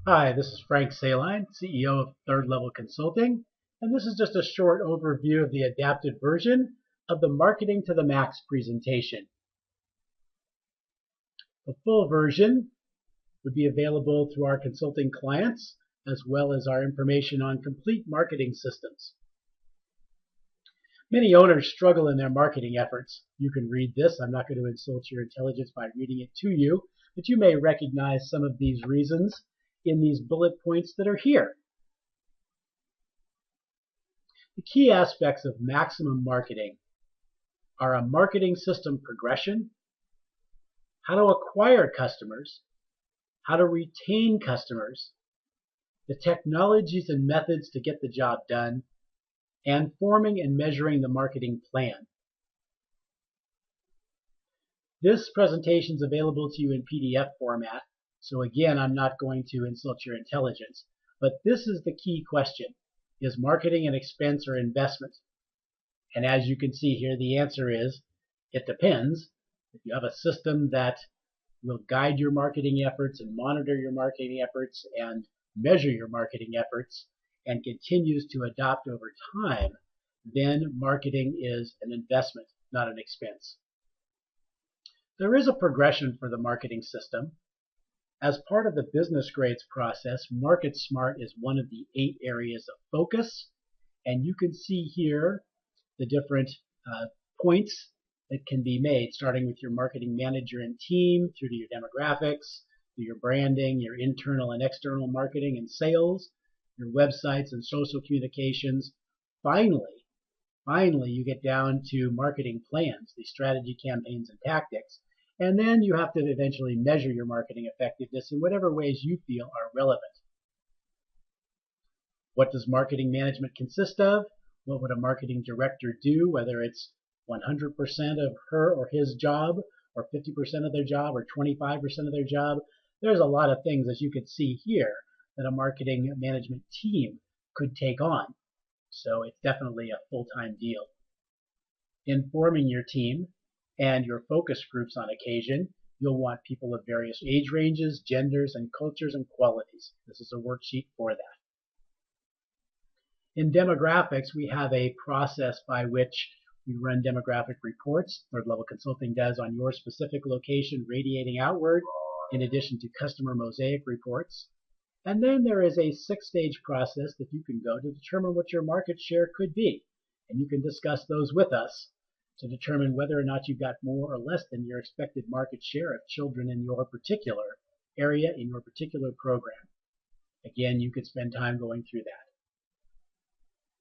Hi, this is Frank Saline, CEO of Third Level Consulting, and this is just a short overview of the adapted version of the Marketing to the Max presentation. The full version would be available through our consulting clients, as well as our information on complete marketing systems. Many owners struggle in their marketing efforts. You can read this. I'm not going to insult your intelligence by reading it to you, but you may recognize some of these reasons in these bullet points that are here. The key aspects of maximum marketing are a marketing system progression, how to acquire customers, how to retain customers, the technologies and methods to get the job done, and forming and measuring the marketing plan. This presentation is available to you in PDF format, so again, I'm not going to insult your intelligence, but this is the key question. Is marketing an expense or investment? And as you can see here, the answer is, it depends. If you have a system that will guide your marketing efforts and monitor your marketing efforts and measure your marketing efforts and continues to adopt over time, then marketing is an investment, not an expense. There is a progression for the marketing system. As part of the business grades process, Market Smart is one of the 8 areas of focus, and you can see here the different points that can be made, starting with your marketing manager and team, through to your demographics, to your branding, your internal and external marketing and sales, your websites and social communications. Finally, you get down to marketing plans, the strategy, campaigns, and tactics. And then you have to eventually measure your marketing effectiveness in whatever ways you feel are relevant. What does marketing management consist of? What would a marketing director do, whether it's 100% of her or his job, or 50% of their job, or 25% of their job? There's a lot of things, as you can see here, that a marketing management team could take on. So it's definitely a full-time deal. Informing your team and your focus groups on occasion, you'll want people of various age ranges, genders, and cultures and qualities. This is a worksheet for that. In demographics, we have a process by which we run demographic reports. Third Level Consulting does on your specific location, radiating outward, in addition to customer mosaic reports. And then there is a 6-stage process that you can go to determine what your market share could be. And you can discuss those with us to determine whether or not you've got more or less than your expected market share of children in your particular area, in your particular program. Again, you could spend time going through that.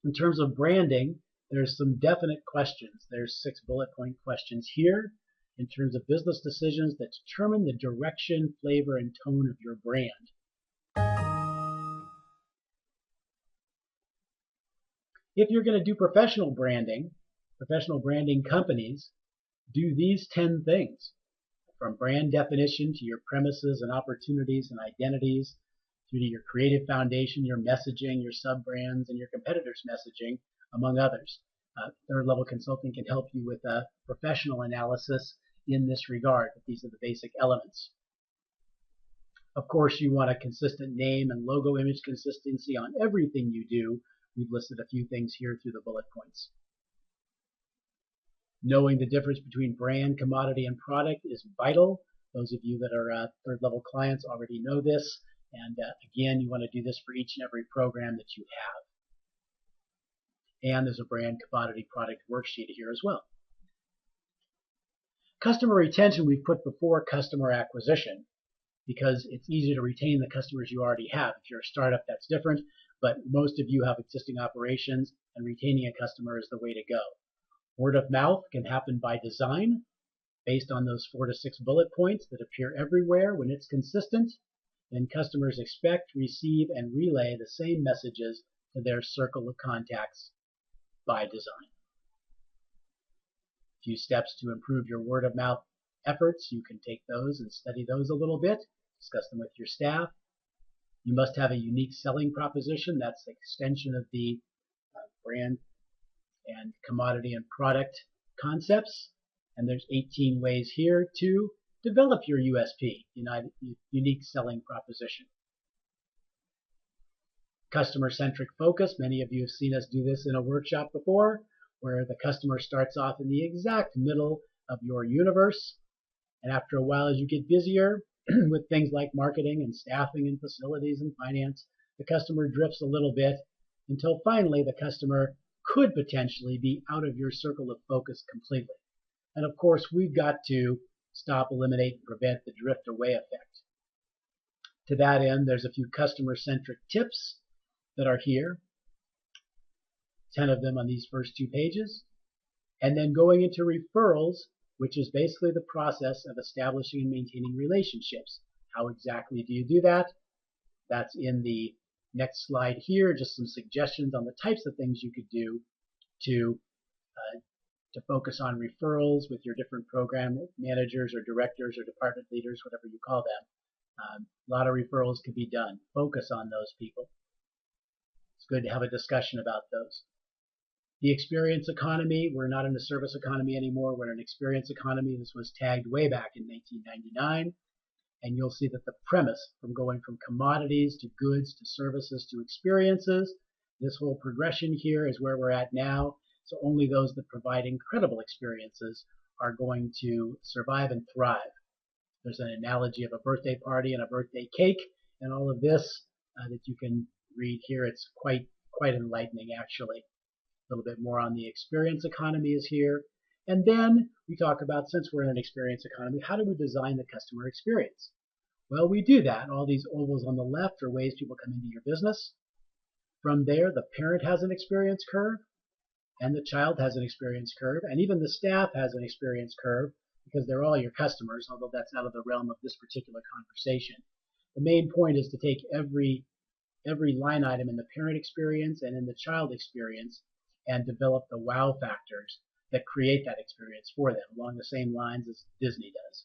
In terms of branding, there's some definite questions. There's 6 bullet point questions here in terms of business decisions that determine the direction, flavor, and tone of your brand. If you're going to do professional branding companies do these 10 things, from brand definition to your premises and opportunities and identities, through to your creative foundation, your messaging, your sub-brands, and your competitors' messaging, among others. Third Level Consulting can help you with a professional analysis in this regard, but these are the basic elements. Of course, you want a consistent name and logo image consistency on everything you do. We've listed a few things here through the bullet points. Knowing the difference between brand, commodity, and product is vital. Those of you that are third level clients already know this. And again, you want to do this for each and every program that you have. And there's a brand, commodity, product worksheet here as well. Customer retention we've put before customer acquisition because it's easier to retain the customers you already have. If you're a startup, that's different, but most of you have existing operations, and retaining a customer is the way to go. Word of mouth can happen by design, based on those 4 to 6 bullet points that appear everywhere. When it's consistent, then customers expect, receive, and relay the same messages to their circle of contacts by design. A few steps to improve your word of mouth efforts. You can take those and study those a little bit, discuss them with your staff. You must have a unique selling proposition. That's the extension of the brand and commodity and product concepts. And there's 18 ways here to develop your USP, unique selling proposition. Customer-centric focus. Many of you have seen us do this in a workshop before, where the customer starts off in the exact middle of your universe. And after a while, as you get busier with things like marketing and staffing and facilities and finance, the customer drifts a little bit until finally the customer could potentially be out of your circle of focus completely. And of course, we've got to stop, eliminate, and prevent the drift away effect. To that end, there's a few customer-centric tips that are here, 10 of them on these first 2 pages. And then going into referrals, which is basically the process of establishing and maintaining relationships. How exactly do you do that? That's in the next slide here, just some suggestions on the types of things you could do to focus on referrals with your different program managers or directors or department leaders, whatever you call them. A lot of referrals could be done. Focus on those people. It's good to have a discussion about those. The experience economy, we're not in a service economy anymore, we're in an experience economy. This was tagged way back in 1999. And you'll see that the premise from going from commodities to goods to services to experiences, this whole progression here is where we're at now. So only those that provide incredible experiences are going to survive and thrive. There's an analogy of a birthday party and a birthday cake and all of this that you can read here. It's quite enlightening, actually. A little bit more on the experience economy is here. And then we talk about, since we're in an experience economy, how do we design the customer experience? Well, we do that. All these ovals on the left are ways people come into your business. From there, the parent has an experience curve, and the child has an experience curve, and even the staff has an experience curve, because they're all your customers, although that's out of the realm of this particular conversation. The main point is to take every line item in the parent experience and in the child experience and develop the wow factors that create that experience for them, along the same lines as Disney does.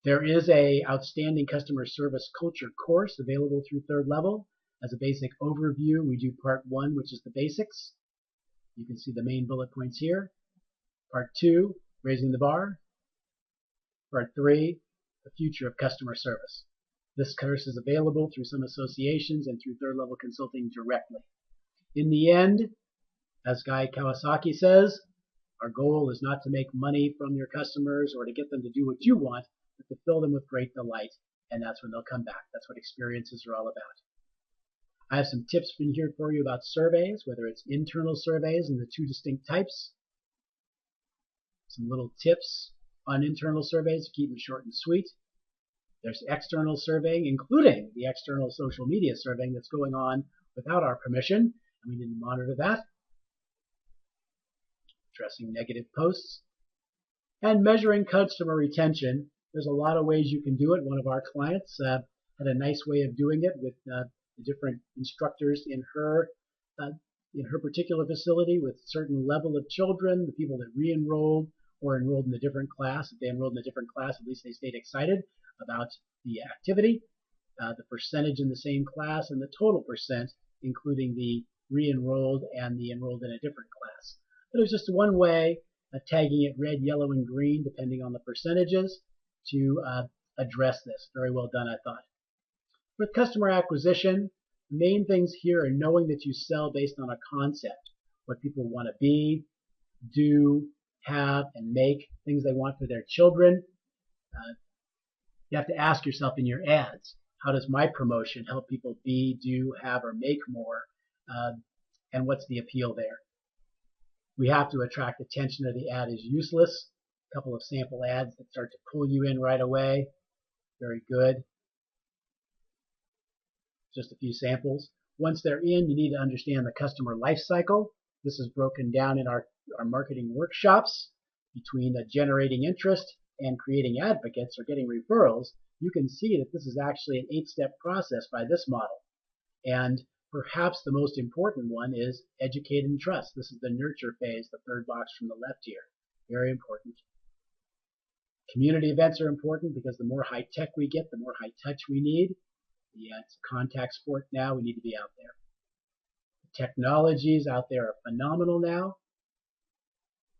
There is an outstanding customer service culture course available through 3rd level. As a basic overview, we do part 1, which is the basics. You can see the main bullet points here. Part 2, raising the bar. Part 3, the future of customer service. This course is available through some associations and through 3rd level consulting directly. In the end, as Guy Kawasaki says, our goal is not to make money from your customers or to get them to do what you want, but to fill them with great delight, and that's when they'll come back. That's what experiences are all about. I have some tips in here for you about surveys, whether it's internal surveys and the 2 distinct types. Some little tips on internal surveys to keep them short and sweet. There's external surveying, including the external social media surveying that's going on without our permission, and we need to monitor that. Addressing negative posts. And measuring customer retention. There's a lot of ways you can do it. One of our clients had a nice way of doing it with the different instructors in her particular facility with a certain level of children, the people that re-enrolled or enrolled in a different class. If they enrolled in a different class, at least they stayed excited about the activity, the percentage in the same class, and the total percent, including the re-enrolled and the enrolled in a different class. But there's just one way of tagging it red, yellow, and green, depending on the percentages, to address this. Very well done, I thought. With customer acquisition, the main things here are knowing that you sell based on a concept, what people want to be, do, have, and make, things they want for their children. You have to ask yourself in your ads, how does my promotion help people be, do, have, or make more, and what's the appeal there? We have to attract attention or the ad is useless. A couple of sample ads that start to pull you in right away. Very good. Just a few samples. Once they're in, you need to understand the customer life cycle. This is broken down in our marketing workshops between generating interest and creating advocates or getting referrals. You can see that this is actually an 8-step process by this model. And perhaps the most important one is educate and trust. This is the nurture phase, the 3rd box from the left here. Very important. Community events are important because the more high-tech we get, the more high-touch we need. It's a contact sport now. We need to be out there. The technologies out there are phenomenal now.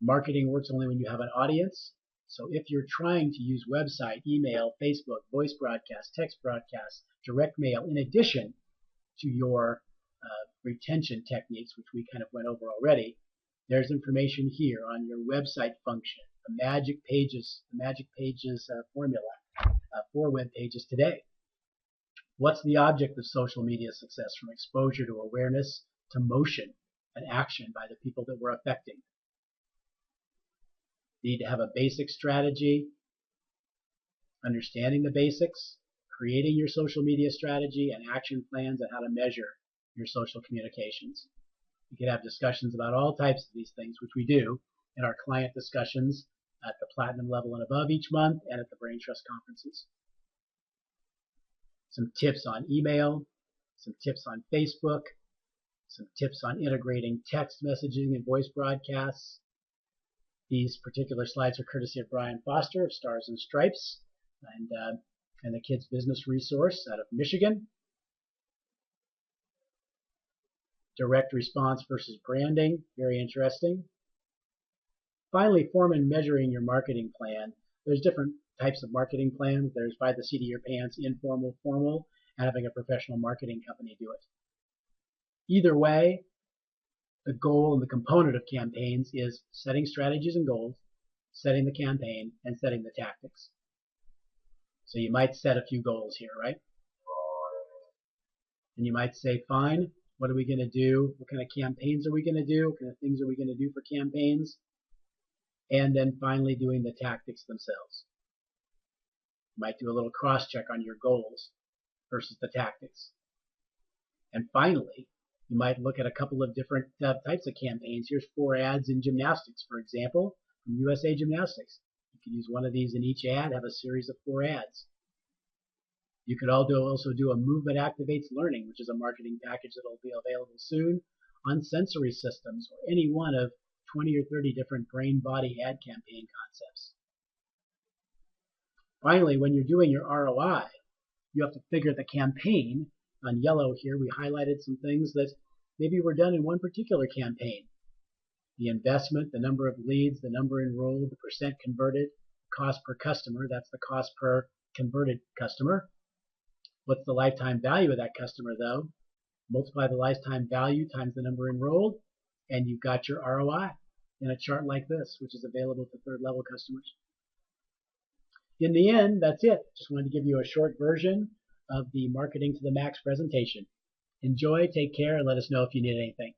Marketing works only when you have an audience. So if you're trying to use website, email, Facebook, voice broadcast, text broadcast, direct mail, in addition to your retention techniques, which we kind of went over already, there's information here on your website function, the magic pages formula for web pages today. What's the object of social media success, from exposure to awareness to motion and action by the people that we're affecting? Need to have a basic strategy, understanding the basics, creating your social media strategy and action plans, and how to measure your social communications. We can have discussions about all types of these things, which we do in our client discussions at the platinum level and above each month, and at the Brain Trust conferences. Some tips on email, some tips on Facebook, some tips on integrating text messaging and voice broadcasts. These particular slides are courtesy of Brian Foster of Stars and Stripes and the Kids Business Resource out of Michigan. Direct response versus branding, very interesting. Finally, form and measuring your marketing plan. There's different types of marketing plans. There's by the seat of your pants, informal, formal, and having a professional marketing company do it. Either way, the goal and the component of campaigns is setting strategies and goals, setting the campaign, and setting the tactics. So you might set a few goals here, right? And you might say, fine, what are we going to do? What kind of campaigns are we going to do? What kind of things are we going to do for campaigns? And then finally doing the tactics themselves. You might do a little cross-check on your goals versus the tactics. And finally, you might look at a couple of different types of campaigns. Here's 4 ads in gymnastics, for example, from USA Gymnastics. You can use one of these in each ad, have a series of 4 ads. You could also do a Movement Activates Learning, which is a marketing package that will be available soon on sensory systems, or any one of 20 or 30 different brain-body ad campaign concepts. Finally, when you're doing your ROI, you have to figure the campaign. On yellow here, we highlighted some things that maybe were done in one particular campaign. The investment, the number of leads, the number enrolled, the percent converted, cost per customer, that's the cost per converted customer. What's the lifetime value of that customer, though? Multiply the lifetime value times the number enrolled, and you've got your ROI in a chart like this, which is available to third-level customers. In the end, that's it. Just wanted to give you a short version of the Marketing to the Max presentation. Enjoy, take care, and let us know if you need anything.